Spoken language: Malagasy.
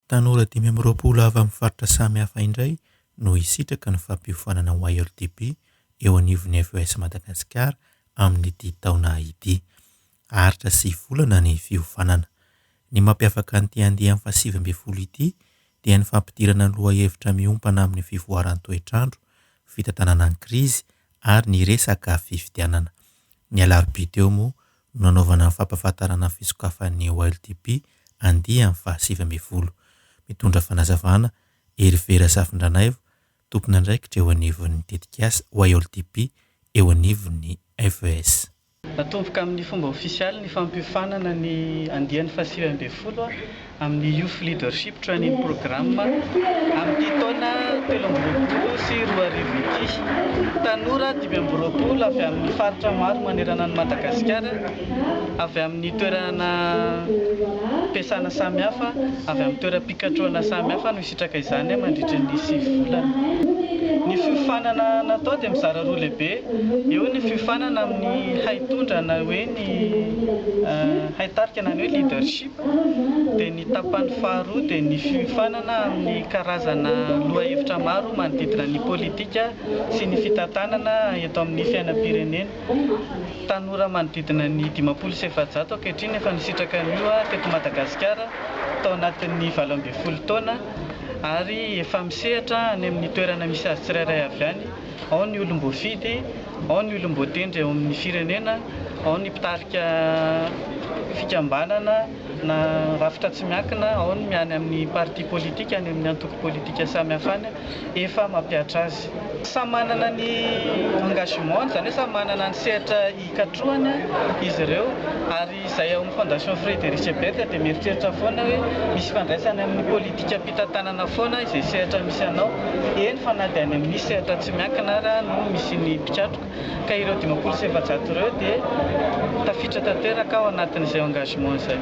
Tanora 5 avy amin'ny faritra samihafa indray no hisitraka ny fampiofanana YLDP eo anivon'ny FES Madagasikara amin'ity taona ity. Haritra 9 volana ny fiofanana. Ny mampiavaka an'ity andiany fa 9 ity dia ny fampidirana ny lohahevitra miompana amin'ny fivoaran'ny toetrandro, fitantanana ny krizy ary ny resaka fifidianana. Ny alarobia teo moa no nanaovana ny fampahafantarana ny fisokafan'ny YLDP andiany fa 9. Mitondra fanazavana Herivera Safindranaeva, tompona andraikitra eo anivon'ny tetikasa YLDP eo anivon'ny FES. Natomboka amin'ny fomba ofisialy ny fampiofanana ny andiany fa 9 amin'ny Youth Leadership Training Programme amin'ny taona 2024 sy 2020 ity. Tanora 5 avy amin'ny faritra maro manerana ny Madagasikara, avy amin'ny toerana ampiasana samihafa, avy amin'ny toeram-pikatroana samihafa no hisitraka izany mandritra ny 9 volana. Ny fiofanana natao dia mizara roa lehibe. Eo ny fiofanana amin'ny haitondra na hoe ny haitarika na ny hoe leadership, dia ny tapany faharoa dia ny fiofanana amin'ny karazana lohahevitra maro manodidina ny politika sy ny fitantanana eto amin'ny fiainam-pirenena. Tanora manodidina ny 500 ankehitriny efa nisitraka an'io teto Madagasikara tao anatin'ny 12 taona, ary efa misehatra any amin'ny toerana misy azy tsirairay avy any. Ao ny olom-boafidy, ao ny olom-boatendry eo amin'ny firenena, ao ny mpitarika fikambanana na rafitra tsy miankina, ao ny miany amin'ny parti politika, any amin'ny antoko politika samihafa any, efa mampiatra azy. Samy manana ny engagement, izany hoe samy manana ny sehatra hikatroana izy ireo, ary izay ao amin'ny Fondation Frédéric Ebert dia mieritreritra foana hoe misy fandraisana amin'ny politika mpitantanana foana izay sehatra misy anao. Eny fa na dia any amin'ny sehatra tsy miankina ara no misy ny mpikatroka, ka ireo 500 ireo dia tafiditra tanteraka ao anatin'izay engagement izay.